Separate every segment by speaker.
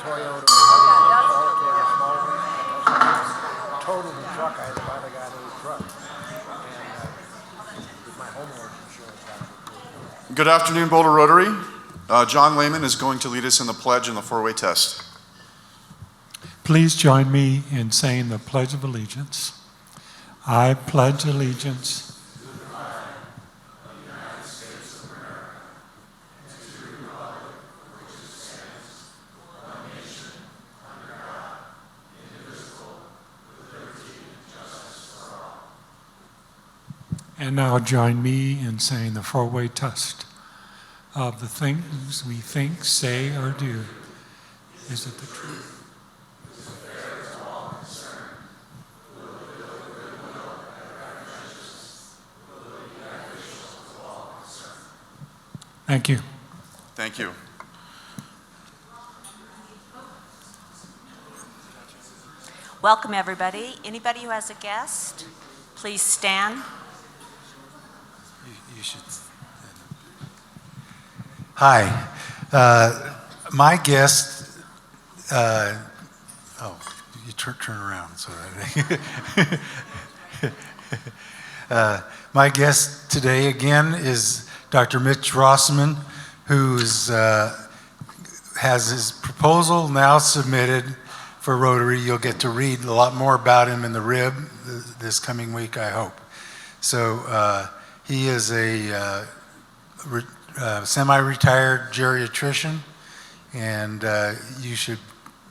Speaker 1: Toyota. Totaled the truck. I had to buy the guy a new truck. And with my homeowner's insurance.
Speaker 2: Good afternoon, Boulder Rotary. John Lehman is going to lead us in the pledge and the four-way test.
Speaker 3: Please join me in saying the Pledge of Allegiance. I pledge allegiance and now join me in saying the four-way test. Of the things we think, say, or do, is it the truth? Thank you.
Speaker 2: Thank you.
Speaker 4: Welcome, everybody. Anybody who has a guest, please stand.
Speaker 5: You should. Hi. My guest, you turn around. So my guest today again is Dr. Mitch Rossman, who has his proposal now submitted for Rotary. You'll get to read a lot more about him in the Rib this coming week, I hope. So he is a semi-retired geriatrician, and you should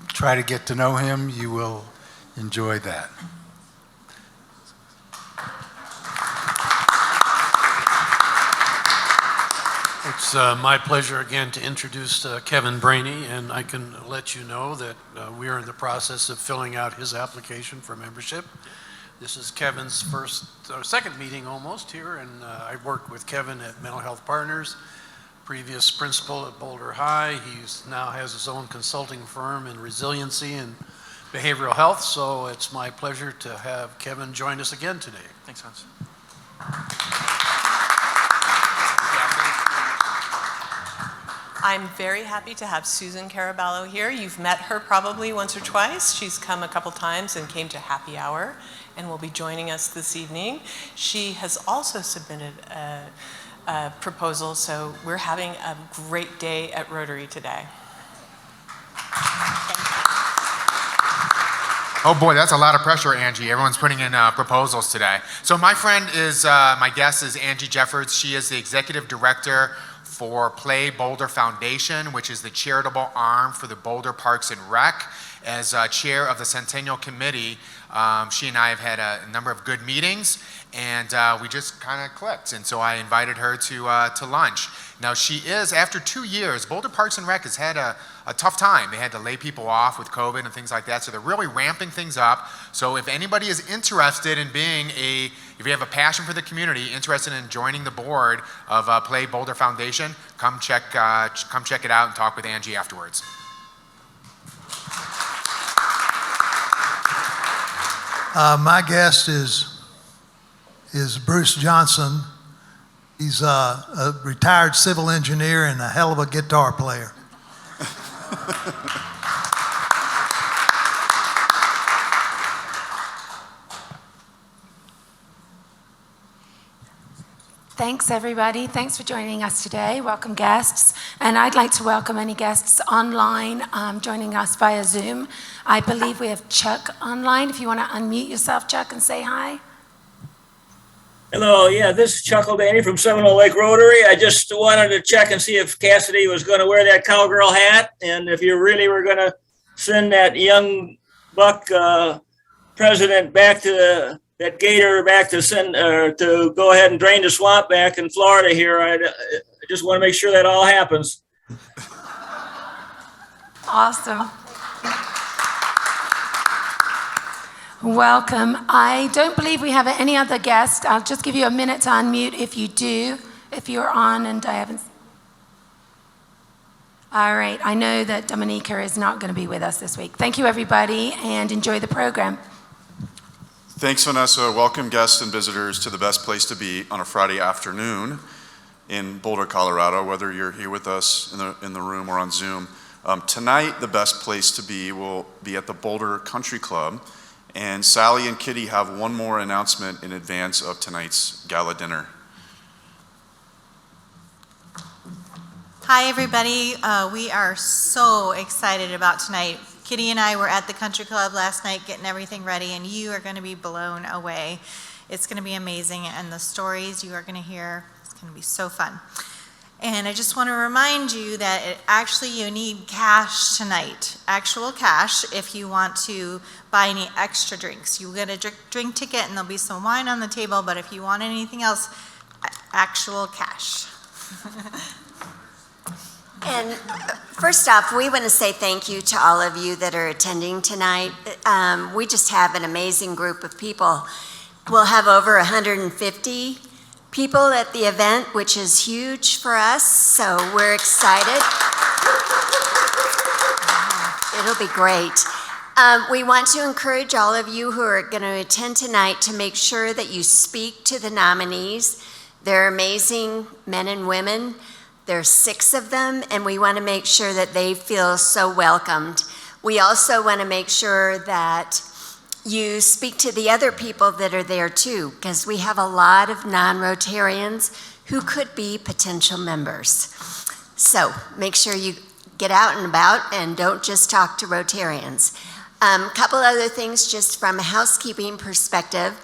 Speaker 5: try to get to know him. You will enjoy that.
Speaker 6: It's my pleasure again to introduce Kevin Brainey, and I can let you know that we are in the process of filling out his application for membership. This is Kevin's second meeting almost here, and I worked with Kevin at Mental Health Partners, previous principal at Boulder High. He now has his own consulting firm in resiliency and behavioral health, so it's my pleasure to have Kevin join us again today. Thanks, Hans.
Speaker 7: I'm very happy to have Susan Caraballo here. You've met her probably once or twice. She's come a couple times and came to happy hour and will be joining us this evening. She has also submitted a proposal, so we're having a great day at Rotary today.
Speaker 8: Oh boy, that's a lot of pressure, Angie. Everyone's putting in proposals today. So my guest is Angie Jeffords. She is the executive director for Play Boulder Foundation, which is the charitable arm for the Boulder Parks and Rec. As chair of the Centennial Committee, she and I have had a number of good meetings, and we just kind of clicked. And so I invited her to lunch. Now she is, after 2 years, Boulder Parks and Rec has had a tough time. They had to lay people off with COVID and things like that, so they're really ramping things up. So if anybody is interested in if you have a passion for the community, interested in joining the board of Play Boulder Foundation, come check it out and talk with Angie afterwards.
Speaker 9: My guest is Bruce Johnson. He's a retired civil engineer and a hell of a guitar player.
Speaker 10: Thanks, everybody. Thanks for joining us today. Welcome, guests. And I'd like to welcome any guests online joining us via Zoom. I believe we have Chuck online. If you want to unmute yourself, Chuck, and say hi.
Speaker 11: Hello, yeah, this is Chuck O'Baney from Seminole Lake Rotary. I just wanted to check and see if Cassidy was going to wear that cowgirl hat, and if you really were going to send that young buck president back to that gator back to go ahead and drain the swamp back in Florida here. I just want to make sure that all happens.
Speaker 10: Awesome. Welcome. I don't believe we have any other guests. I'll just give you a minute to unmute if you do, if you're on and I haven't. All right. I know that Dominica is not going to be with us this week. Thank you, everybody, and enjoy the program.
Speaker 2: Thanks, Vanessa. Welcome guests and visitors to the best place to be on a Friday afternoon in Boulder, Colorado, whether you're here with us in the room or on Zoom. Tonight, the best place to be will be at the Boulder Country Club, and Sally and Kitty have one more announcement in advance of tonight's gala dinner.
Speaker 12: Hi, everybody. We are so excited about tonight. Kitty and I were at the country club last night getting everything ready, and you are going to be blown away. It's going to be amazing, and the stories you are going to hear, it's going to be so fun. And I just want to remind you that you need cash tonight, actual cash, if you want to buy any extra drinks. You get a drink ticket, and there'll be some wine on the table, but if you want anything else, actual cash.
Speaker 13: And first off, we want to say thank you to all of you that are attending tonight. We just have an amazing group of people. We'll have over 150 people at the event, which is huge for us, so we're excited. It'll be great. We want to encourage all of you who are going to attend tonight to make sure that you speak to the nominees. They're amazing men and women. There's 6 of them, and we want to make sure that they feel so welcomed. We also want to make sure that you speak to the other people that are there too, because we have a lot of non-Rotarians who could be potential members. So make sure you get out and about and don't just talk to Rotarians. Couple other things just from a housekeeping perspective.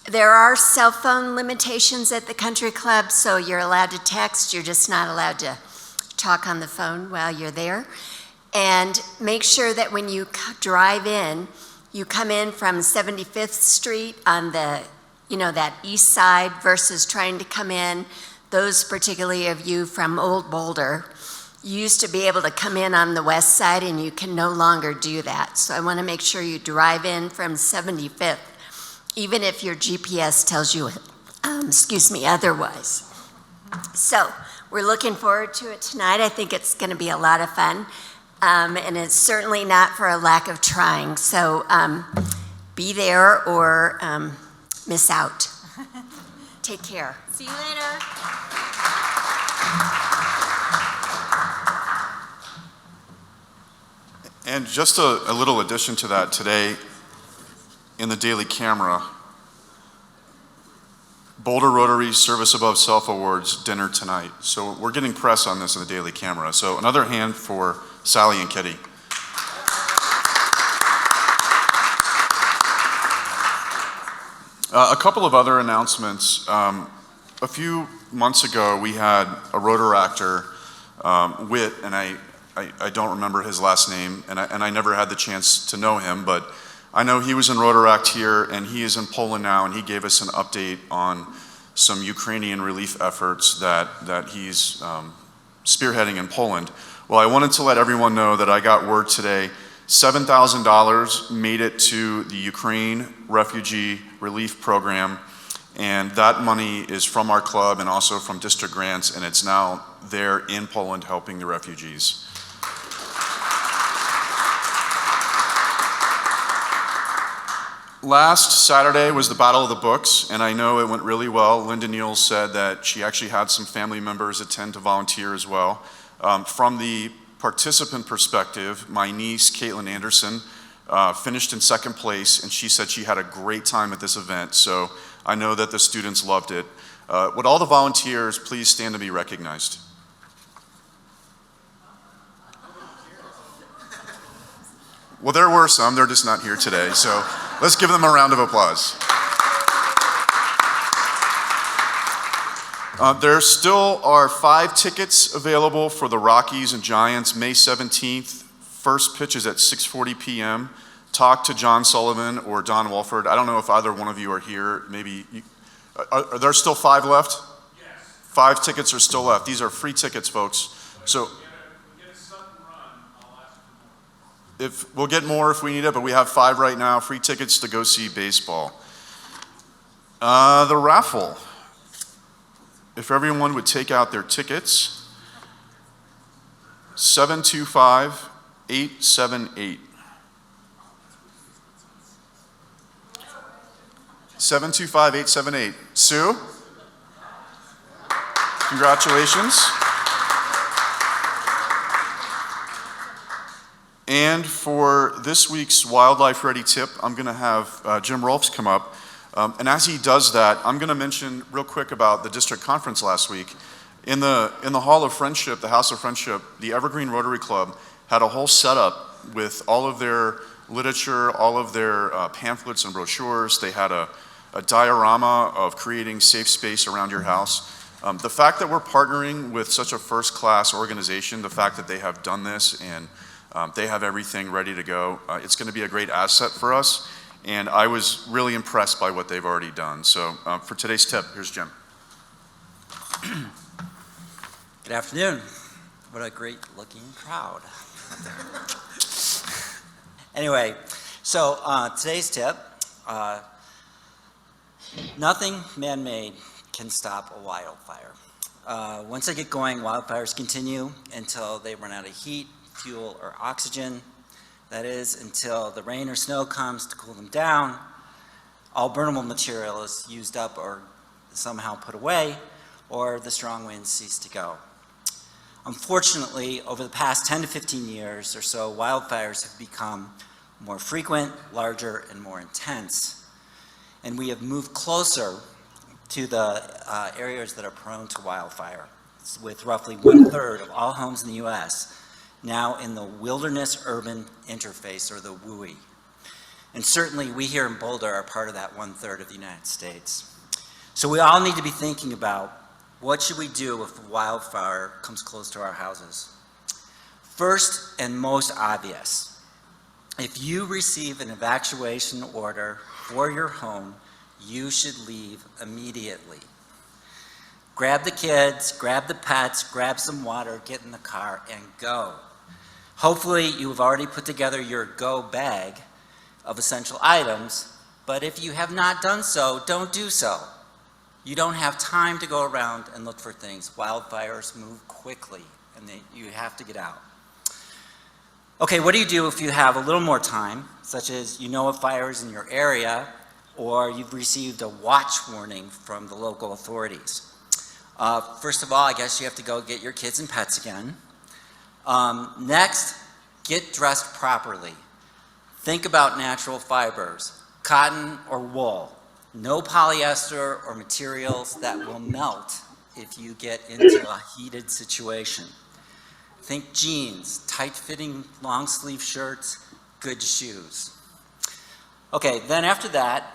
Speaker 13: There are cell phone limitations at the country club, so you're allowed to text, you're just not allowed to talk on the phone while you're there. And make sure that when you drive in, you come in from 75th Street on the, that east side versus trying to come in, those particularly of you from Old Boulder, you used to be able to come in on the west side and you can no longer do that. So I want to make sure you drive in from 75th. Even if your GPS tells you, otherwise. So we're looking forward to it tonight. I think it's going to be a lot of fun, and it's certainly not for a lack of trying. So be there or miss out. Take care.
Speaker 12: See you later.
Speaker 2: And just a little addition to that today, in the Daily Camera, Boulder Rotary Service Above Self Awards dinner tonight. So we're getting press on this in the Daily Camera. So another hand for Sally and Kitty. A couple of other announcements. A few months ago, we had a Rotaractor, Witt, and I don't remember his last name, and I never had the chance to know him, but I know he was in Rotaract here, and he is in Poland now, and he gave us an update on some Ukrainian relief efforts that he's spearheading in Poland. Well, I wanted to let everyone know that I got word today, $7,000 made it to the Ukraine Refugee Relief Program, and that money is from our club and also from district grants, and it's now there in Poland helping the refugees. Last Saturday was the Battle of the Books, and I know it went really well. Linda Niels said that she actually had some family members attend to volunteer as well. From the participant perspective, my niece, Caitlin Anderson, finished in 2nd place, and she said she had a great time at this event, so I know that the students loved it. Would all the volunteers please stand to be recognized? Well, there were some, they're just not here today, so let's give them a round of applause. There still are 5 tickets available for the Rockies and Giants, May 17th. First pitch is at 6:40 p.m. Talk to John Sullivan or Don Walford. I don't know if either one of you are here. Maybe, are there still 5 left? Yes. 5 tickets are still left. These are free tickets, folks. So. If we'll get more if we need it, but we have 5 right now, free tickets to go see baseball. The raffle. If everyone would take out their tickets, 725-878. 725-878. Sue? Congratulations. And for this week's Wildlife Ready tip, I'm going to have Jim Rolfs come up. And as he does that, I'm going to mention real quick about the district conference last week. In the Hall of Friendship, the House of Friendship, the Evergreen Rotary Club had a whole setup with all of their literature, all of their pamphlets and brochures. They had a diorama of creating safe space around your house. The fact that we're partnering with such a first-class organization, the fact that they have done this and they have everything ready to go, it's going to be a great asset for us. And I was really impressed by what they've already done. So for today's tip, here's Jim.
Speaker 14: Good afternoon. What a great looking crowd. Anyway, so today's tip, nothing man-made can stop a wildfire. Once they get going, wildfires continue until they run out of heat, fuel, or oxygen. That is, until the rain or snow comes to cool them down, all burnable material is used up or somehow put away, or the strong winds cease to go. Unfortunately, over the past 10 to 15 years or so, wildfires have become more frequent, larger, and more intense. And we have moved closer to the areas that are prone to wildfire, with roughly 1/3 of all homes in the U.S. now in the wilderness-urban interface, or the WUI. And certainly we here in Boulder are part of that 1/3 of the United States. So we all need to be thinking about, what should we do if a wildfire comes close to our houses? First and most obvious, if you receive an evacuation order for your home, you should leave immediately. Grab the kids, grab the pets, grab some water, get in the car, and go. Hopefully you have already put together your go bag of essential items, but if you have not done so, don't do so. You don't have time to go around and look for things. Wildfires move quickly, and you have to get out. Okay, what do you do if you have a little more time, such as you know a fire is in your area, or you've received a watch warning from the local authorities? First of all, I guess you have to go get your kids and pets again. Next, get dressed properly. Think about natural fibers, cotton or wool. No polyester or materials that will melt if you get into a heated situation. Think jeans, tight-fitting long-sleeve shirts, good shoes. Okay, then after that,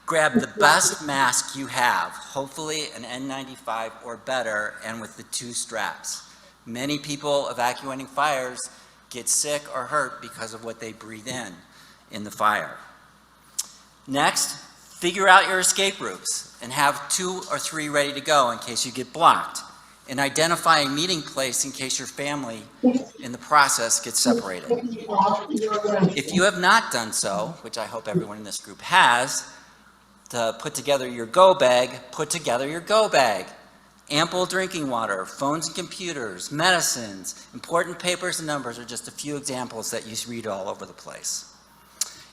Speaker 14: grab the best mask you have, hopefully an N95 or better, and with the 2 straps. Many people evacuating fires get sick or hurt because of what they breathe in the fire. Next, figure out your escape routes and have 2 or 3 ready to go in case you get blocked. And identify a meeting place in case your family in the process gets separated. If you have not done so, which I hope everyone in this group has, to put together your go bag, put together your go bag. Ample drinking water, phones and computers, medicines, important papers and numbers are just a few examples that you read all over the place.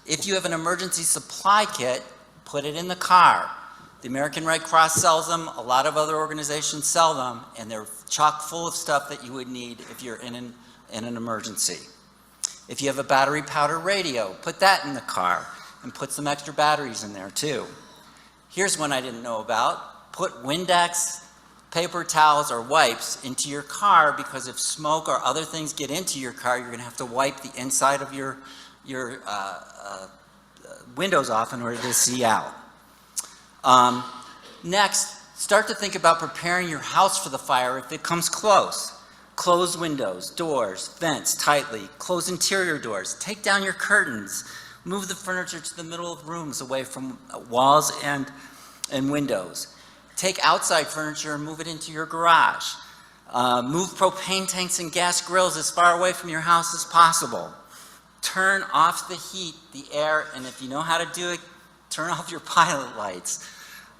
Speaker 14: If you have an emergency supply kit, put it in the car. The American Red Cross sells them, a lot of other organizations sell them, and they're chock full of stuff that you would need if you're in an emergency. If you have a battery powder radio, put that in the car and put some extra batteries in there too. Here's one I didn't know about. Put Windex, paper towels, or wipes into your car, because if smoke or other things get into your car, you're going to have to wipe the inside of your windows off in order to see out. Next, start to think about preparing your house for the fire if it comes close. Close windows, doors, vents tightly, close interior doors, take down your curtains, move the furniture to the middle of rooms away from walls and windows. Take outside furniture and move it into your garage. Move propane tanks and gas grills as far away from your house as possible. Turn off the heat, the air, and if you know how to do it, turn off your pilot lights.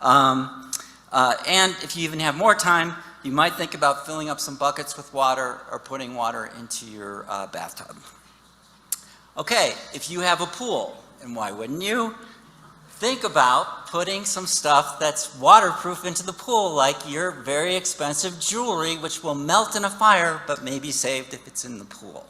Speaker 14: And if you even have more time, you might think about filling up some buckets with water or putting water into your bathtub. Okay, if you have a pool, and why wouldn't you? Think about putting some stuff that's waterproof into the pool, like your very expensive jewelry, which will melt in a fire, but may be saved if it's in the pool.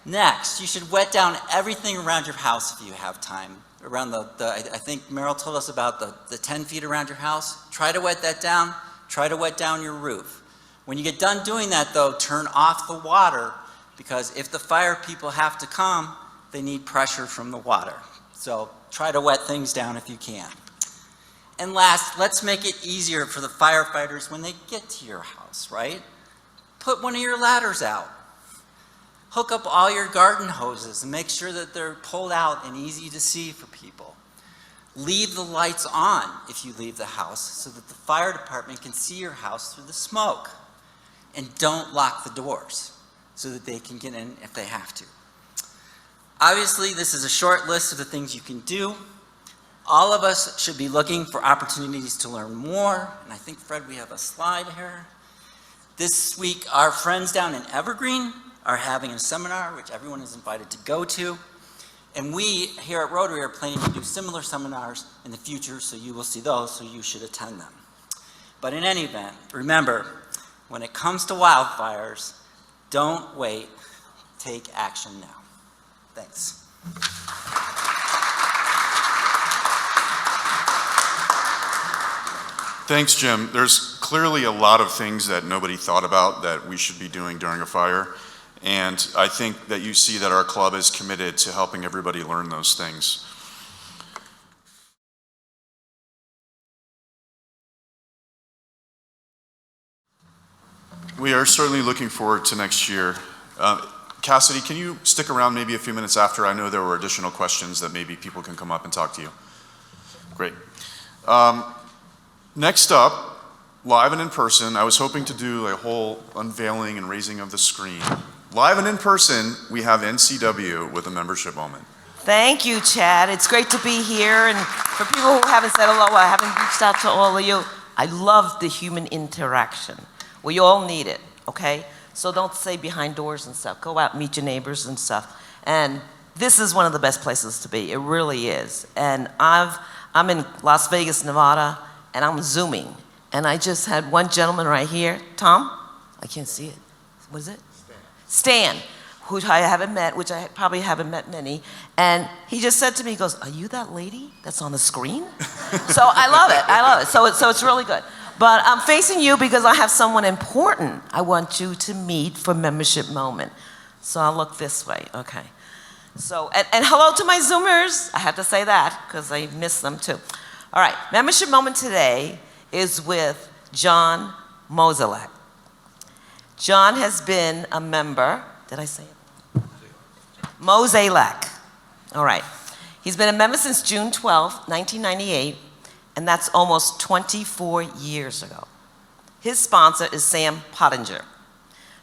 Speaker 14: Next, you should wet down everything around your house if you have time. Around I think Meryl told us about the 10 feet around your house. Try to wet that down. Try to wet down your roof. When you get done doing that though, turn off the water, because if the fire people have to come, they need pressure from the water. So try to wet things down if you can. And last, let's make it easier for the firefighters when they get to your house, right? Put one of your ladders out. Hook up all your garden hoses and make sure that they're pulled out and easy to see for people. Leave the lights on if you leave the house so that the fire department can see your house through the smoke. And don't lock the doors so that they can get in if they have to. Obviously, this is a short list of the things you can do. All of us should be looking for opportunities to learn more. And I think, Fred, we have a slide here. This week, our friends down in Evergreen are having a seminar, which everyone is invited to go to. And we here at Rotary are planning to do similar seminars in the future, so you will see those, so you should attend them. But in any event, remember, when it comes to wildfires, don't wait, take action now. Thanks.
Speaker 2: Thanks, Jim. There's clearly a lot of things that nobody thought about that we should be doing during a fire. And I think that you see that our club is committed to helping everybody learn those things. We are certainly looking forward to next year. Cassidy, can you stick around maybe a few minutes after? I know there were additional questions that maybe people can come up and talk to you. Great. Next up, live and in person, I was hoping to do a whole unveiling and raising of the screen. Live and in person, we have NCW with a membership moment.
Speaker 15: Thank you, Chad. It's great to be here. And for people who haven't said hello, I haven't reached out to all of you. I love the human interaction. We all need it, okay? So don't stay behind doors and stuff. Go out, meet your neighbors and stuff. And this is one of the best places to be. It really is. And I'm in Las Vegas, Nevada, and I'm Zooming. And I just had one gentleman right here. Tom? I can't see it. What is it? Stan, who I haven't met, which I probably haven't met many. And he just said to me, he goes, "Are you that lady that's on the screen?" So I love it. I love it. So it's really good. But I'm facing you because I have someone important I want you to meet for membership moment. So I'll look this way, okay. So, and hello to my Zoomers. I have to say that because I miss them too. All right, membership moment today is with John Moselak. John has been a member, did I say it? Moselak, all right. He's been a member since June 12, 1998. And that's almost 24 years ago. His sponsor is Sam Pottinger.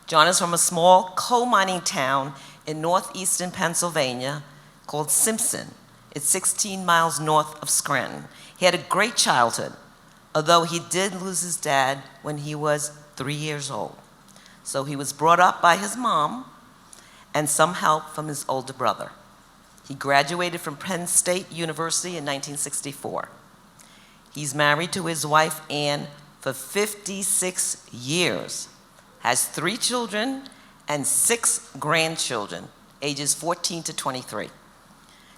Speaker 15: John is from a small coal mining town in northeastern Pennsylvania called Simpson. It's 16 miles north of Scranton. He had a great childhood, although he did lose his dad when he was 3 years old. So he was brought up by his mom and some help from his older brother. He graduated from Penn State University in 1964. He's married to his wife, Ann, for 56 years, has 3 children and 6 grandchildren, ages 14 to 23.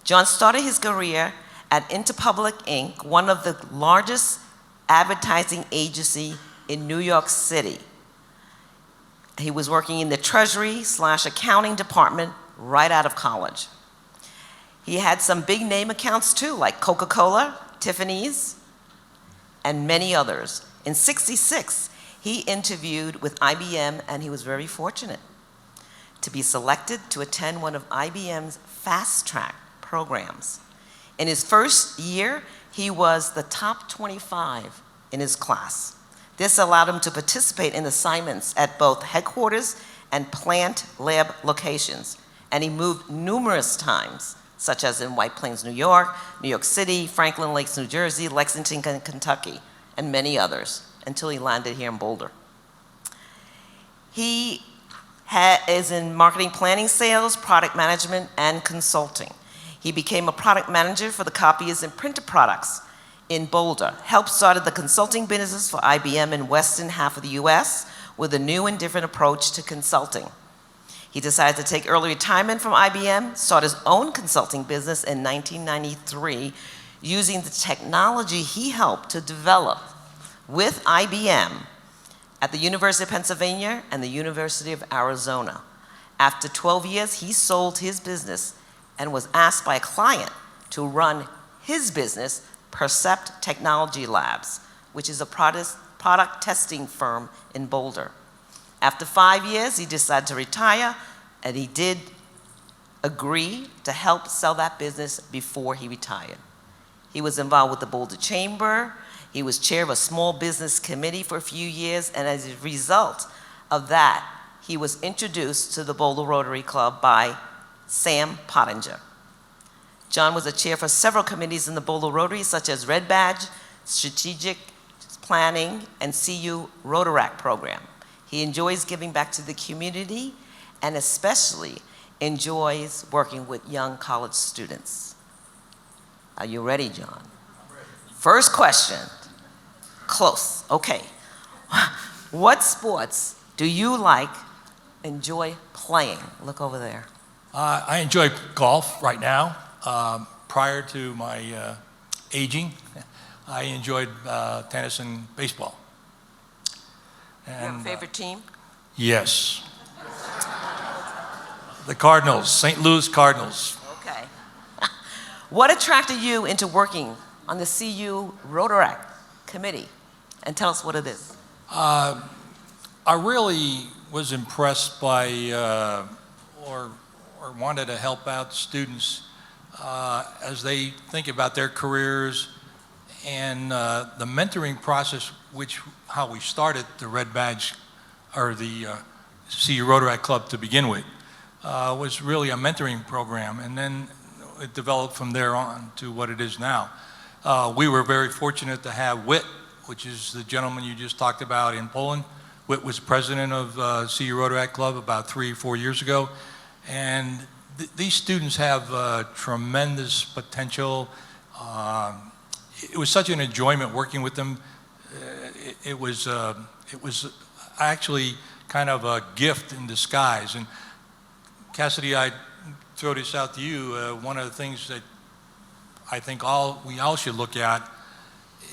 Speaker 15: John started his career at Interpublic Inc., one of the largest advertising agency in New York City. He was working in the Treasury/accounting department right out of college. He had some big name accounts too, like Coca-Cola, Tiffany's, and many others. In '66, he interviewed with IBM, and he was very fortunate to be selected to attend one of IBM's fast track programs. In his first year, he was the top 25 in his class. This allowed him to participate in assignments at both headquarters and plant lab locations, and he moved numerous times, such as in White Plains, New York City, Franklin Lakes, New Jersey, Lexington, Kentucky, and many others, until he landed here in Boulder. He is in marketing, planning, sales, product management, and consulting. He became a product manager for the copiers and printer products in Boulder, helped started the consulting business for IBM in western half of the US with a new and different approach to consulting. He decided to take early retirement from IBM, start his own consulting business in 1993 using the technology he helped to develop with IBM at the University of Pennsylvania and the University of Arizona. After 12 years, he sold his business and was asked by a client to run his business, Percept Technology Labs, which is a product testing firm in Boulder. After 5 years, he decided to retire, and he did agree to help sell that business before he retired. He was involved with the Boulder Chamber. He was chair of a small business committee for a few years, and as a result of that, he was introduced to the Boulder Rotary Club by Sam Pottinger. John was a chair for several committees in the Boulder Rotary, such as Red Badge, Strategic Planning, and CU Rotaract program. He enjoys giving back to the community and especially enjoys working with young college students. Are you ready, John? First question. Close. Okay. What sports do you enjoy playing? Look over there.
Speaker 16: I enjoy golf right now. Prior to my aging, I enjoyed tennis and baseball. And,
Speaker 15: you have a favorite team?
Speaker 16: Yes. The Cardinals, St. Louis Cardinals.
Speaker 15: Okay. What attracted you into working on the CU Rotaract committee? And tell us what it is.
Speaker 16: I really was impressed by or wanted to help out students as they think about their careers, and the mentoring process, how we started the Red Badge or the CU Rotaract Club to begin with, was really a mentoring program, and then it developed from there on to what it is now. We were very fortunate to have Whit, which is the gentleman you just talked about in Poland. Whit was president of CU Rotaract Club about 3 or 4 years ago, and these students have tremendous potential. It was such an enjoyment working with them. It was actually kind of a gift in disguise. And Cassidy, I throw this out to you. One of the things that I think we all should look at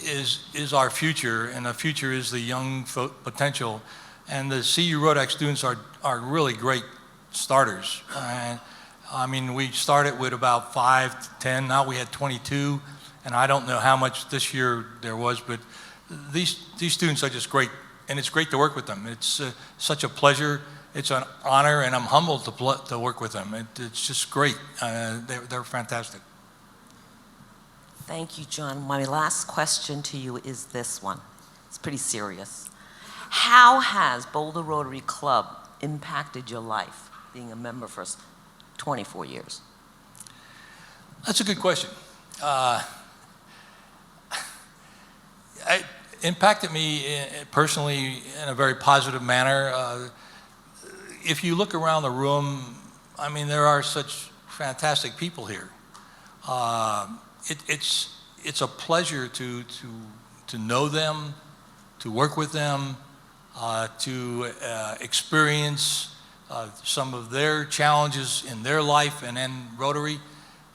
Speaker 16: is our future, and the future is the young potential. And the CU Rotaract students are really great starters. I mean, we started with about 5 to 10. Now we had 22, and I don't know how much this year there was, but these students are just great, and it's great to work with them. It's such a pleasure. It's an honor, and I'm humbled to work with them. It's just great. They're fantastic.
Speaker 15: Thank you, John. My last question to you is this one. It's pretty serious. How has Boulder Rotary Club impacted your life, being a member for 24 years?
Speaker 16: That's a good question. It impacted me personally in a very positive manner. If you look around the room, I mean, there are such fantastic people here. It's a pleasure to know them, to work with them, to experience some of their challenges in their life and in Rotary.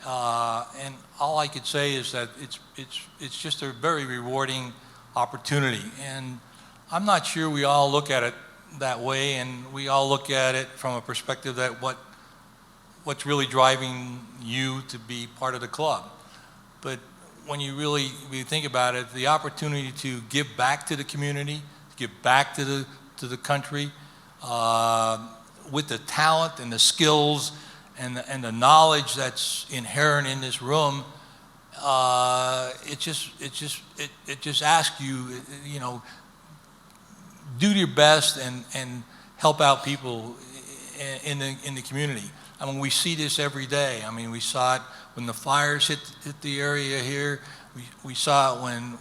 Speaker 16: And all I could say is that it's just a very rewarding opportunity. And I'm not sure we all look at it that way, and we all look at it from a perspective that what's really driving you to be part of the club. But when you really think about it, the opportunity to give back to the community, to give back to the country, with the talent and the skills and the knowledge that's inherent in this room, it just asks you, do your best and help out people in the community. I mean, we see this every day. I mean, we saw it when the fires hit the area here. We saw it when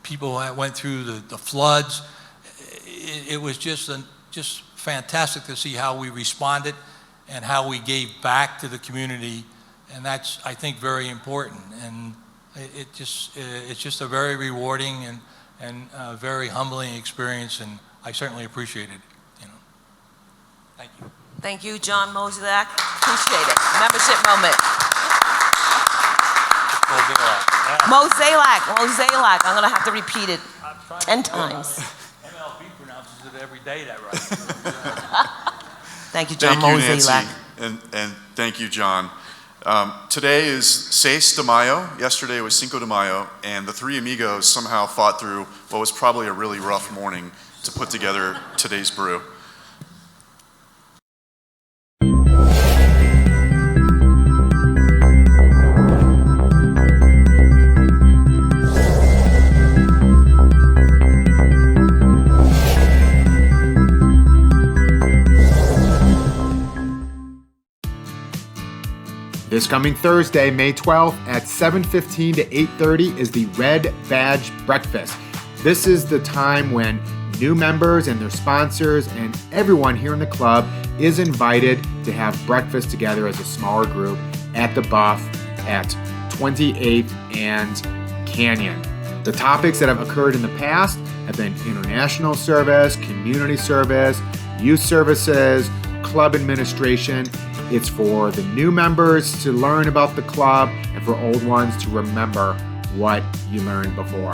Speaker 16: people went through the floods. It was just fantastic to see how we responded and how we gave back to the community, and that's, I think, very important. And it's just a very rewarding and very humbling experience, and I certainly appreciate it. Thank you.
Speaker 15: Thank you, John Moselak. Appreciate it. Membership moment. Moselak. I'm going to have to repeat it 10 times.
Speaker 16: MLB pronounces it every day that right.
Speaker 15: Thank you, John
Speaker 2: Thank you,
Speaker 15: Moselak.
Speaker 2: Nancy, and thank you, John. Today is 6 de Mayo. Yesterday was Cinco de Mayo, and the three amigos somehow fought through what was probably a really rough morning to put together today's brew.
Speaker 17: This coming Thursday, May 12th at 7:15 to 8:30 is the Red Badge Breakfast. This is the time when new members and their sponsors and everyone here in the club is invited to have breakfast together as a smaller group at the Buff at 28th and Canyon. The topics that have occurred in the past have been international service, community service, youth services, club administration. It's for the new members to learn about the club and for old ones to remember what you learned before.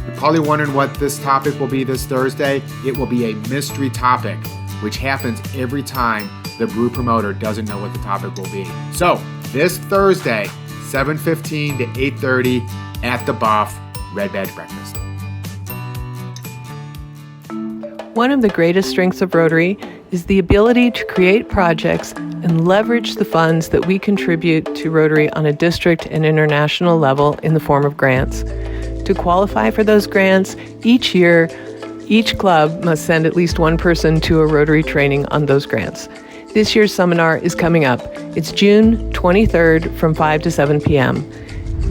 Speaker 17: You're probably wondering what this topic will be this Thursday. It will be a mystery topic, which happens every time the brew promoter doesn't know what the topic will be. So this Thursday, 7:15 to 8:30 at the Buff, Red Badge Breakfast.
Speaker 7: One of the greatest strengths of Rotary is the ability to create projects and leverage the funds that we contribute to Rotary on a district and international level in the form of grants. To qualify for those grants, each year, each club must send at least one person to a Rotary training on those grants. This year's seminar is coming up. It's June 23rd from 5 to 7 p.m.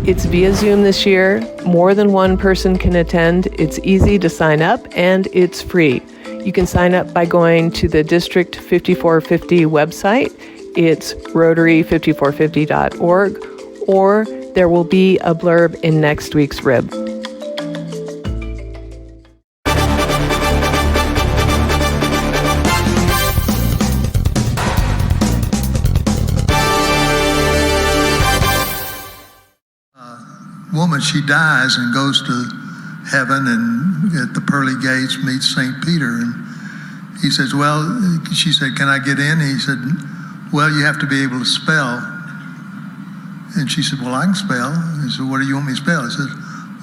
Speaker 7: It's via Zoom this year. More than one person can attend. It's easy to sign up and it's free. You can sign up by going to the District 5450 website. It's rotary5450.org, or there will be a blurb in next week's rib.
Speaker 9: Woman, she dies and goes to heaven and at the pearly gates meets St. Peter. And he says, well, she said, can I get in? He said, well, you have to be able to spell. And she said, well, I can spell. He said, what do you want me to spell? He says,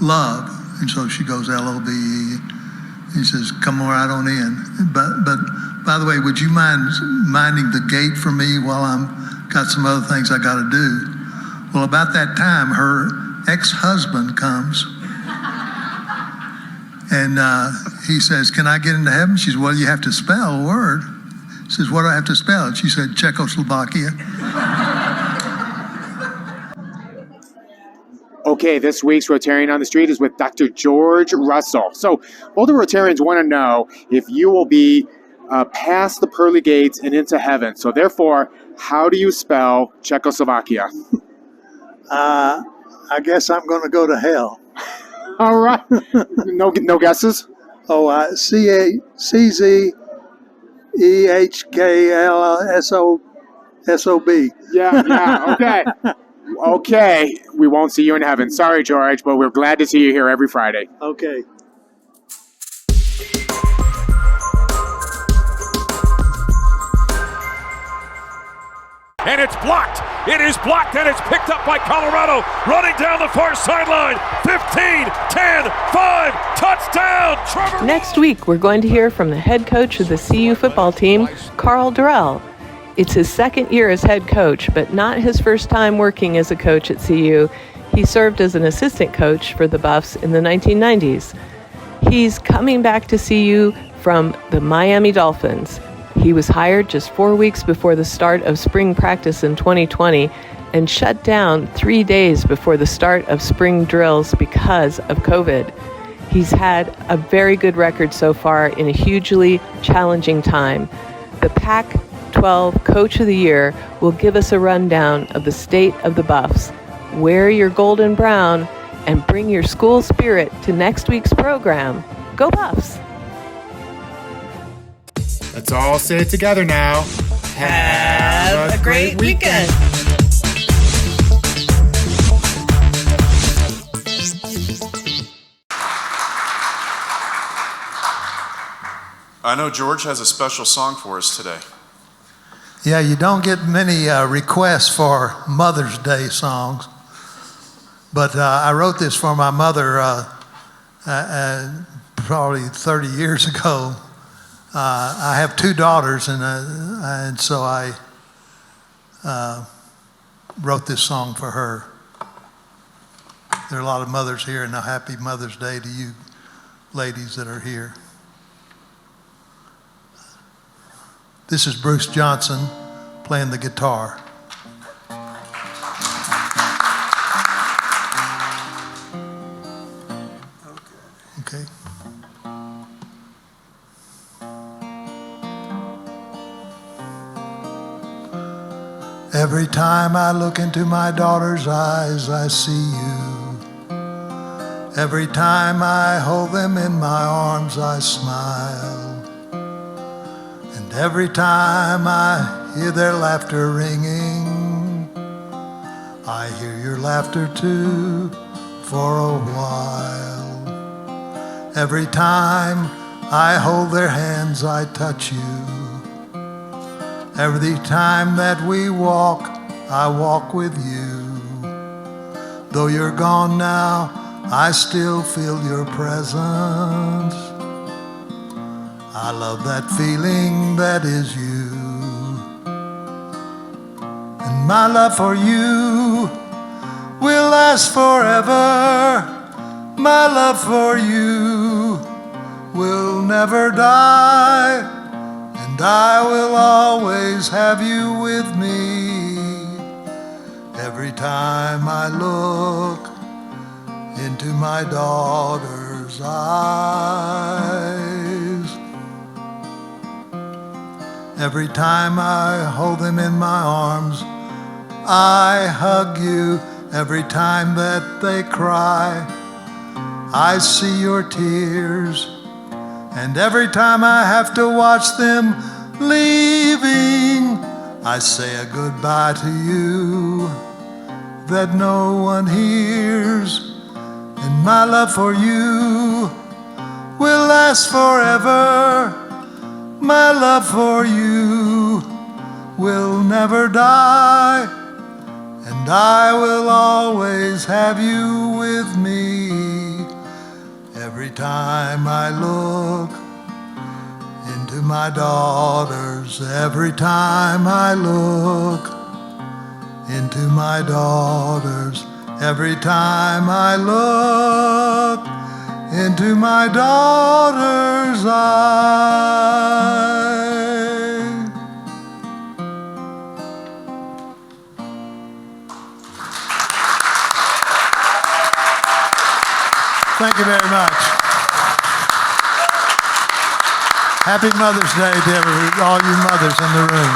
Speaker 9: love. And so she goes L-O-V-E. He says, come right on in. But by the way, would you mind minding the gate for me while got some other things I got to do? Well, about that time, her ex-husband comes. And he says, can I get into heaven? She says, well, you have to spell a word. He says, what do I have to spell? And she said, Czechoslovakia.
Speaker 17: Okay, this week's Rotarian on the Street is with Dr. George Russell. So all the Rotarians want to know if you will be past the pearly gates and into heaven. So therefore, how do you spell Czechoslovakia?
Speaker 9: I guess I'm going to go to hell.
Speaker 17: All right. No guesses?
Speaker 9: Oh, C-A-C-Z-E-H-K-L-S-O-B.
Speaker 17: Yeah, okay. Okay, we won't see you in heaven. Sorry, George, but we're glad to see you here every Friday.
Speaker 9: Okay.
Speaker 18: And it's blocked. It is blocked, and it's picked up by Colorado. Running down the far sideline. 15, 10, 5, touchdown, Trevor.
Speaker 7: Next week, we're going to hear from the head coach of the CU football team, Carl Dorell. It's his second year as head coach, but not his first time working as a coach at CU. He served as an assistant coach for the Buffs in the 1990s. He's coming back to CU from the Miami Dolphins. He was hired just 4 weeks before the start of spring practice in 2020 and shut down 3 days before the start of spring drills because of COVID. He's had a very good record so far in a hugely challenging time. The Pac-12 Coach of the Year will give us a rundown of the state of the Buffs. Wear your gold and brown and bring your school spirit to next week's program. Go Buffs!
Speaker 17: Let's all say it together now.
Speaker 19: Have a great weekend.
Speaker 2: I know George has a special song for us today.
Speaker 9: Yeah, you don't get many requests for Mother's Day songs, but I wrote this for my mother probably 30 years ago. I have two daughters, and so I wrote this song for her. There are a lot of mothers here, and a happy Mother's Day to you ladies that are here. This is Bruce Johnson playing the guitar. Okay. Every time I look into my daughter's eyes, I see you. Every time I hold them in my arms, I smile. And every time I hear their laughter ringing, I hear your laughter too for a while. Every time I hold their hands, I touch you. Every time that we walk, I walk with you. Though you're gone now, I still feel your presence. I love that feeling that is you. And my love for you will last forever. My love for you will never die. And I will always have you with me. Every time I look into my daughter's eyes, every time I hold them in my arms, I hug you. Every time that they cry, I see your tears. And every time I have to watch them leaving, I say a goodbye to you that no one hears. And my love for you will last forever. My love for you will never die. And I will always have you with me. Every time I look into my daughters, every time I look into my daughters, every time I look into my daughter's eyes. Thank you very much. Happy Mother's Day to all you mothers in the room.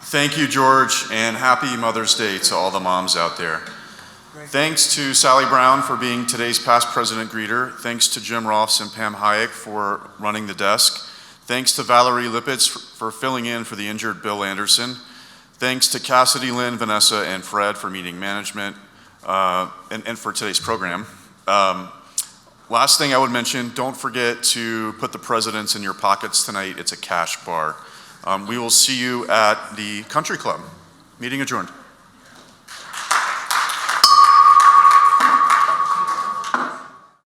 Speaker 2: Thank you, George, and happy Mother's Day to all the moms out there. Thanks to Sally Brown for being today's past president greeter. Thanks to Jim Rolfs and Pam Hayek for running the desk. Thanks to Valerie Lippitz for filling in for the injured Bill Anderson. Thanks to Cassidy, Lynn, Vanessa, and Fred for meeting management and for today's program. Last thing I would mention, don't forget to put the presidents in your pockets tonight. It's a cash bar. We will see you at the Country Club. Meeting adjourned.